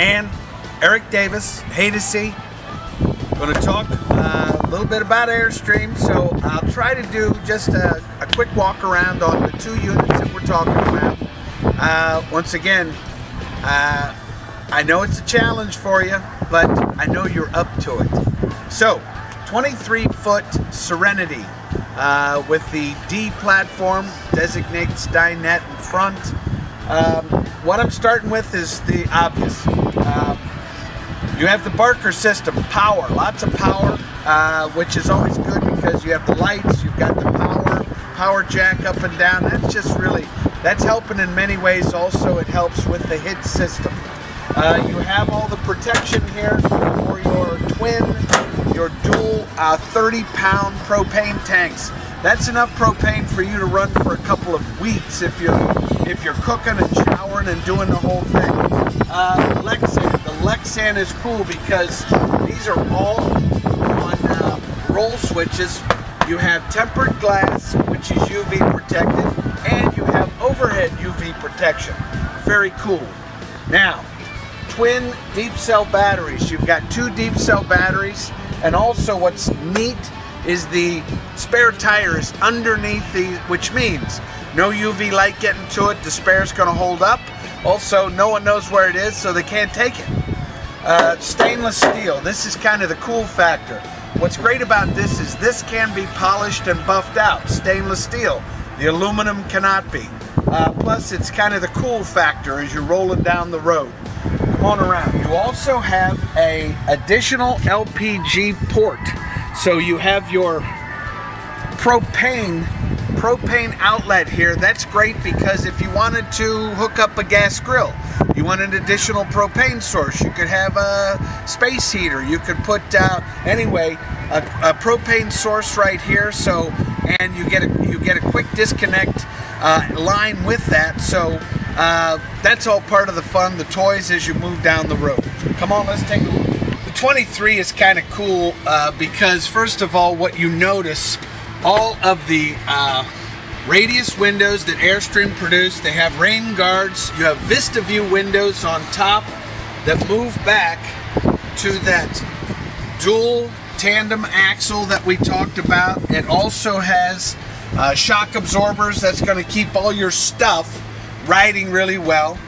and Eric Davis, Haydacy. Going to talk a little bit about Airstream, so I'll try to do just a quick walk around on the two units that we're talking about. Once again, I know it's a challenge for you, but I know you're up to it. So, 23-foot Serenity with the D platform, designates dinette in front. What I'm starting with is the obvious. You have the Barker system, power, lots of power, which is always good because you have the lights, you've got the power jack up and down. That's just really, that's helping in many ways. Also, it helps with the HID system. You have all the protection here for your twin, your dual 30-pound propane tanks. That's enough propane for you to run for a couple of weeks if you're cooking and showering and doing the whole thing. The Lexan is cool because these are all on roll switches. You have tempered glass, which is UV protected, and you have overhead UV protection. Very cool. Now, twin deep cell batteries. You've got two deep cell batteries, and also what's neat is the spare tire is underneath the, which means no UV light getting to it. The spare's going to hold up. Also, no one knows where it is, so they can't take it. Stainless steel. This is kind of the cool factor. What's great about this is this can be polished and buffed out. Stainless steel. The aluminum cannot be. Plus, it's kind of the cool factor as you're rolling down the road. Come on around. You also have a additional LPG port. So you have your propane outlet here. That's great because if you wanted to hook up a gas grill, you want an additional propane source, you could have a space heater, you could put anyway a propane source right here. So, and you get a quick disconnect line with that. So that's all part of the fun, the toys as you move down the road. Come on, let's take a look. The 23 is kind of cool because first of all, what you notice, all of the radius windows that Airstream produced, they have rain guards. You have Vista View windows on top that move back to that dual tandem axle that we talked about. It also has shock absorbers that's going to keep all your stuff riding really well.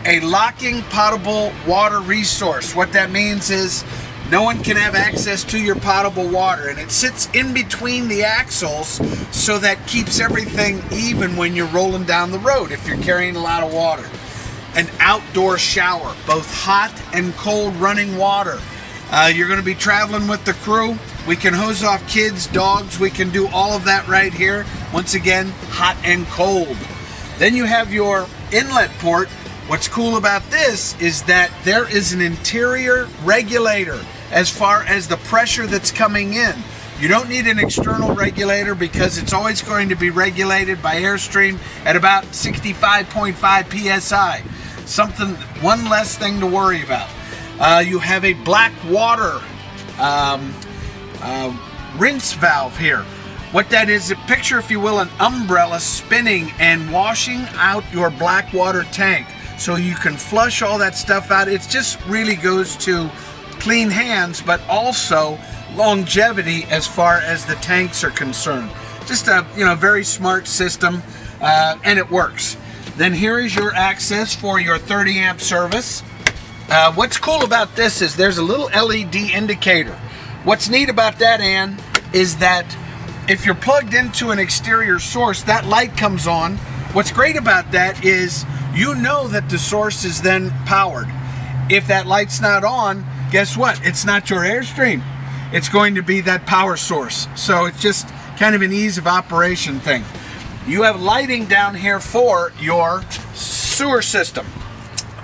A locking potable water resource. What that means is no one can have access to your potable water, and it sits in between the axles, so that keeps everything even when you're rolling down the road if you're carrying a lot of water. An outdoor shower, both hot and cold running water. You're going to be traveling with the crew. We can hose off kids, dogs, we can do all of that right here. Once again, hot and cold. Then you have your inlet port. What's cool about this is that there is an interior regulator as far as the pressure that's coming in. You don't need an external regulator because it's always going to be regulated by Airstream at about 65.5 psi. One less thing to worry about. You have a black water rinse valve here. What that is, picture, if you will, an umbrella spinning and washing out your black water tank. So you can flush all that stuff out. It just really goes to clean hands, but also longevity as far as the tanks are concerned. Just a very smart system, and it works. Then here is your access for your 30 amp service. What's cool about this is there's a little LED indicator. What's neat about that, Ann, is that if you're plugged into an exterior source, that light comes on. What's great about that is you know that the source is then powered. If that light's not on, guess what? It's not your Airstream. It's going to be that power source. So it's just kind of an ease of operation thing. You have lighting down here for your sewer system,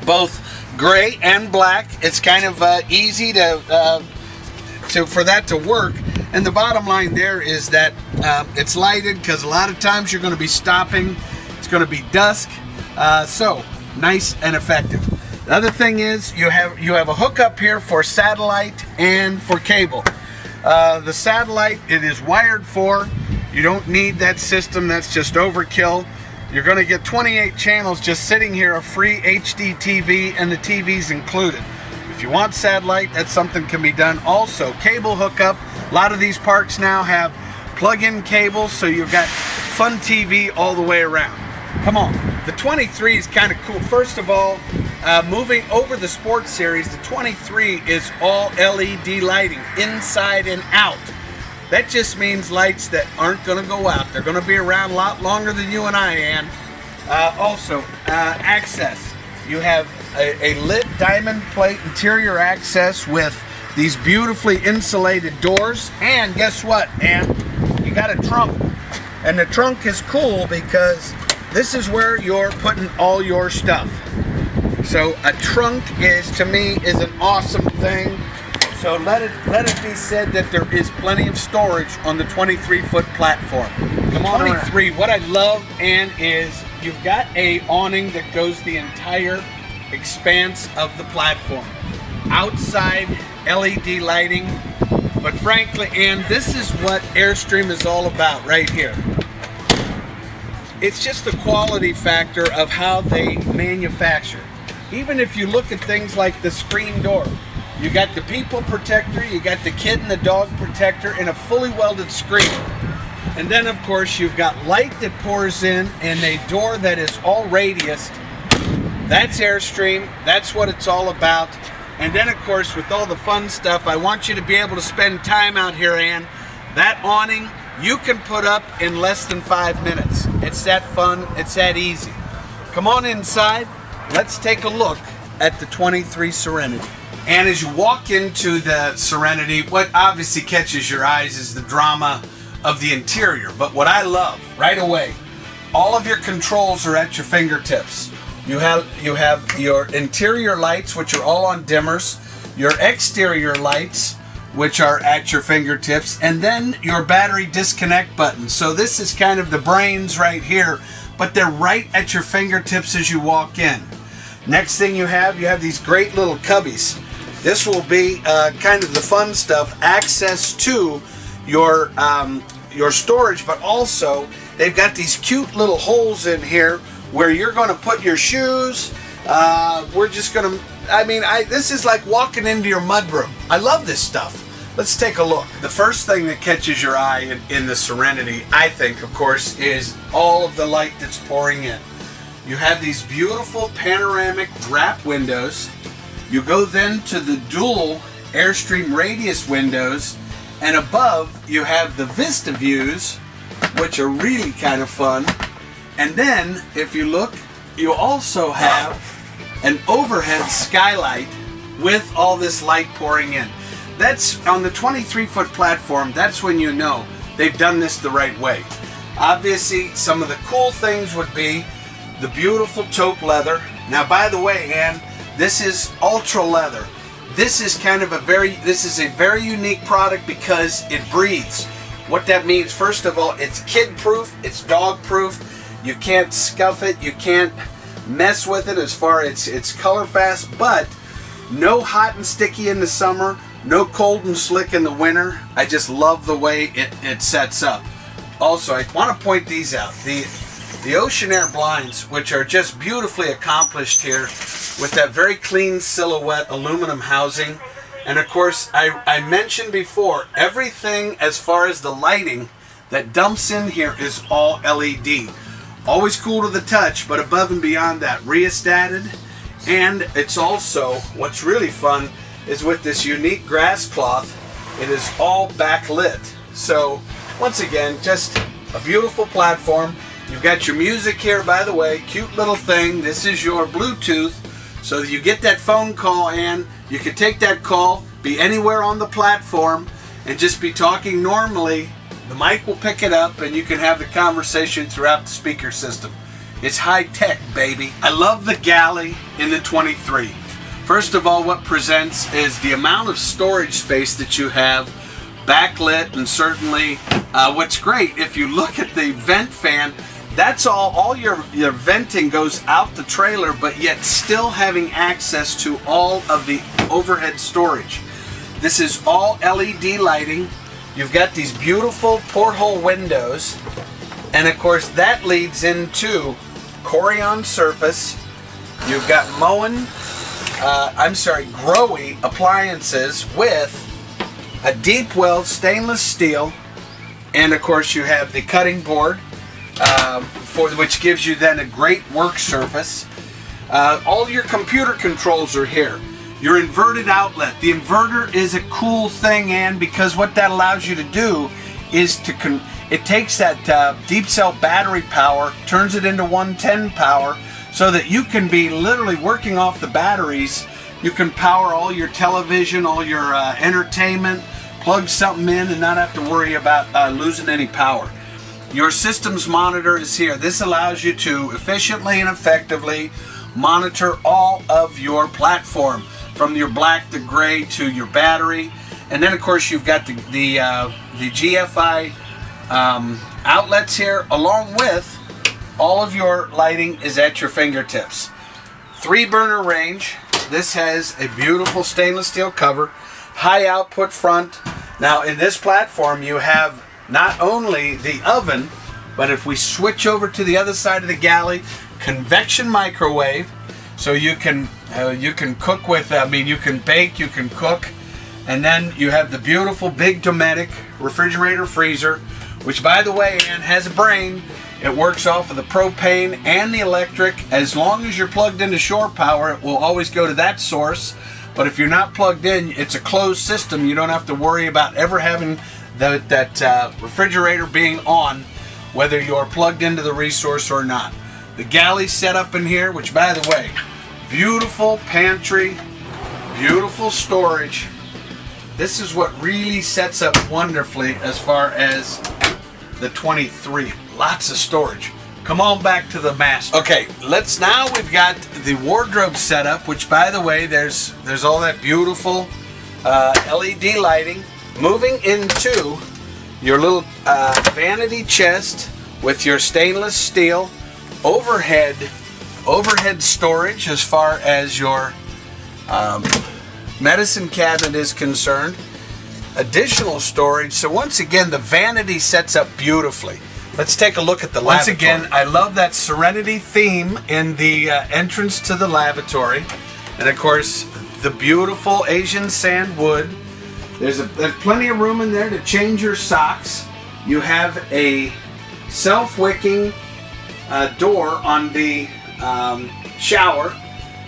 both gray and black. It's kind of easy for that to work. And the bottom line there is that it's lighted because a lot of times you're going to be stopping. It's going to be dusk. So nice and effective. The other thing is you have a hookup here for satellite and for cable. The satellite, it is wired for. You don't need that system. That's just overkill. You're going to get 28 channels just sitting here, a free HD TV, and the TV's included. If you want satellite, that's something can be done. Also, cable hookup. A lot of these parks now have plug-in cables, so you've got fun TV all the way around. Come on. The 23 is kind of cool. First of all, moving over the sports series, the 23 is all LED lighting, inside and out. That just means lights that aren't going to go out. They're going to be around a lot longer than you and I, Ann. Also, access. You have a lit diamond plate interior access with these beautifully insulated doors. And guess what, Ann? You got a trunk. And the trunk is cool because this is where you're putting all your stuff. So a trunk is, to me, is an awesome thing. So let it be said that there is plenty of storage on the 23-foot platform. Come on, 23. What I love, Ann, is you've got a awning that goes the entire expanse of the platform. Outside LED lighting, but frankly, Ann, this is what Airstream is all about right here. It's just the quality factor of how they manufacture. Even if you look at things like the screen door, you got the people protector, you got the kid and the dog protector, and a fully welded screen. And then of course you've got light that pours in and a door that is all radiused. That's Airstream, that's what it's all about. And then of course with all the fun stuff, I want you to be able to spend time out here, Ann. That awning you can put up in less than 5 minutes. It's that fun, it's that easy. Come on inside, let's take a look at the 23 Serenity. And as you walk into the Serenity, what obviously catches your eyes is the drama of the interior. But what I love right away, all of your controls are at your fingertips. You have your interior lights, which are all on dimmers, your exterior lights, which are at your fingertips, and then your battery disconnect button. So this is kind of the brains right here, but they're right at your fingertips as you walk in. Next thing you have these great little cubbies. This will be kind of the fun stuff, access to your storage, but also they've got these cute little holes in here where you're going to put your shoes. We're just going to, this is like walking into your mudroom. I love this stuff. Let's take a look. The first thing that catches your eye in the Serenity, I think, of course, is all of the light that's pouring in. You have these beautiful panoramic wrap windows. You go then to the dual Airstream radius windows, and above you have the Vista views, which are really kind of fun. And then, if you look, you also have an overhead skylight with all this light pouring in. That's on the 23-foot platform. That's when you know they've done this the right way. Obviously, some of the cool things would be the beautiful taupe leather. Now, by the way, Ann, this is ultra leather. This is a very unique product because it breathes. What that means, first of all, it's kid-proof, it's dog-proof. You can't scuff it, you can't mess with it as far as it's color fast, but no hot and sticky in the summer, no cold and slick in the winter. I just love the way it sets up. Also, I want to point these out. The Ocean Air blinds, which are just beautifully accomplished here with that very clean silhouette aluminum housing. And of course, I mentioned before, everything as far as the lighting that dumps in here is all LED. Always cool to the touch, but above and beyond that, rheostated. And it's also, what's really fun, is with this unique grass cloth, it is all backlit. So, once again, just a beautiful platform. You've got your music here, by the way, cute little thing. This is your Bluetooth, so that you get that phone call, and you can take that call, be anywhere on the platform, and just be talking normally. The mic will pick it up, and you can have the conversation throughout the speaker system. It's high tech, baby. I love the galley in the 23. First of all, what presents is the amount of storage space that you have, backlit, and certainly what's great, if you look at the vent fan, that's all your venting goes out the trailer, but yet still having access to all of the overhead storage. This is all LED lighting. You've got these beautiful porthole windows. And of course that leads into Corian surface. You've got Growy appliances with a deep well stainless steel, and of course you have the cutting board, which gives you then a great work surface. All your computer controls are here. Your inverted outlet. The inverter is a cool thing, and because what that allows you to do is it takes that deep cell battery power, turns it into 110 power, so that you can be literally working off the batteries. You can power all your television, all your entertainment, plug something in and not have to worry about losing any power. Your systems monitor is here. This allows you to efficiently and effectively monitor all of your platform, from your black to gray to your battery. And then of course you've got the GFI outlets here, along with all of your lighting is at your fingertips. 3-burner range. This has a beautiful stainless steel cover, high output front. Now in this platform you have not only the oven, but if we switch over to the other side of the galley, convection microwave, so you can cook with, you can bake, you can cook. And then you have the beautiful big Dometic refrigerator freezer, which by the way, Ann, has a brain. It works off of the propane and the electric. As long as you're plugged into shore power, it will always go to that source. But if you're not plugged in, it's a closed system. You don't have to worry about ever having that refrigerator being on, whether you're plugged into the resource or not. The galley set up in here, which by the way, beautiful pantry, beautiful storage. This is what really sets up wonderfully as far as the 23. Lots of storage. Come on back to the master. Okay, we've got the wardrobe setup, which by the way, there's all that beautiful LED lighting. Moving into your little vanity chest with your stainless steel overhead storage as far as your medicine cabinet is concerned. Additional storage. So once again, the vanity sets up beautifully. Let's take a look at the lavatory. Once again, I love that Serenity theme in the entrance to the lavatory. And of course, the beautiful Asian sand wood. There's plenty of room in there to change your socks. You have a self-wicking door on the shower.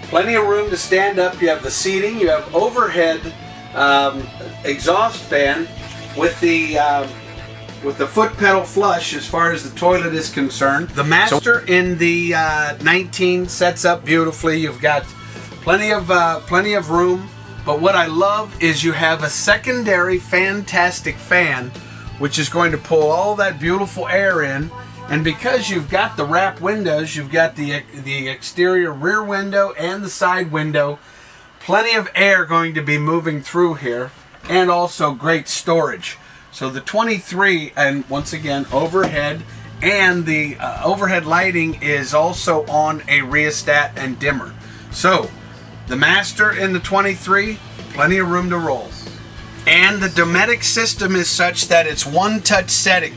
Plenty of room to stand up. You have the seating. You have overhead exhaust fan with the foot pedal flush as far as the toilet is concerned. The master in the 19 sets up beautifully. You've got plenty of room. But what I love is you have a secondary fantastic fan, which is going to pull all that beautiful air in. And because you've got the wrap windows, you've got the exterior rear window and the side window, plenty of air going to be moving through here, and also great storage. So the 23, and once again, overhead, and the overhead lighting is also on a rheostat and dimmer. So the master in the 23, plenty of room to roll. And the Dometic system is such that it's one-touch setting.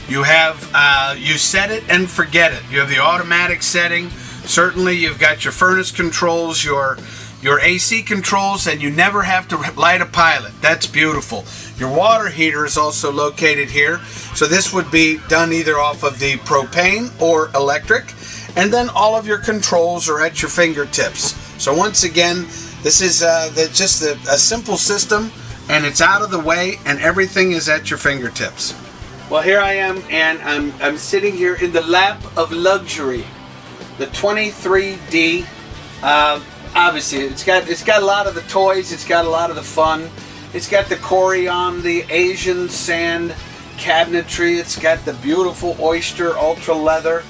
You have, you set it and forget it. You have the automatic setting. Certainly you've got your furnace controls, your AC controls, and you never have to light a pilot. That's beautiful. Your water heater is also located here. So this would be done either off of the propane or electric. And then all of your controls are at your fingertips. So once again, this is just a simple system, and it's out of the way, and everything is at your fingertips. Well, here I am, and I'm sitting here in the lap of luxury. The 23D. Obviously, it's got a lot of the toys. It's got a lot of the fun. It's got the Corian, the Asian sand cabinetry. It's got the beautiful oyster ultra leather.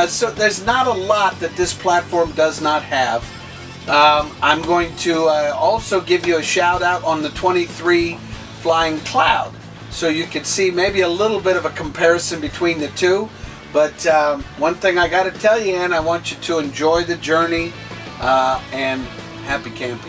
So there's not a lot that this platform does not have. I'm going to also give you a shout out on the 23 Flying Cloud, so you can see maybe a little bit of a comparison between the two. But one thing I got to tell you, Ann, I want you to enjoy the journey and happy camping.